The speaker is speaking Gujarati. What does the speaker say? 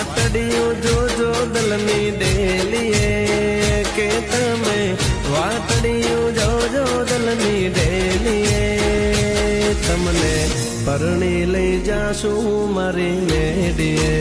વાતડિયું જોજો દલની ડેલીએ કે તમે વાતડિયું જોજો દલની ડેલીએ તમને પરણી લઈ જાશું મારી મેડીએ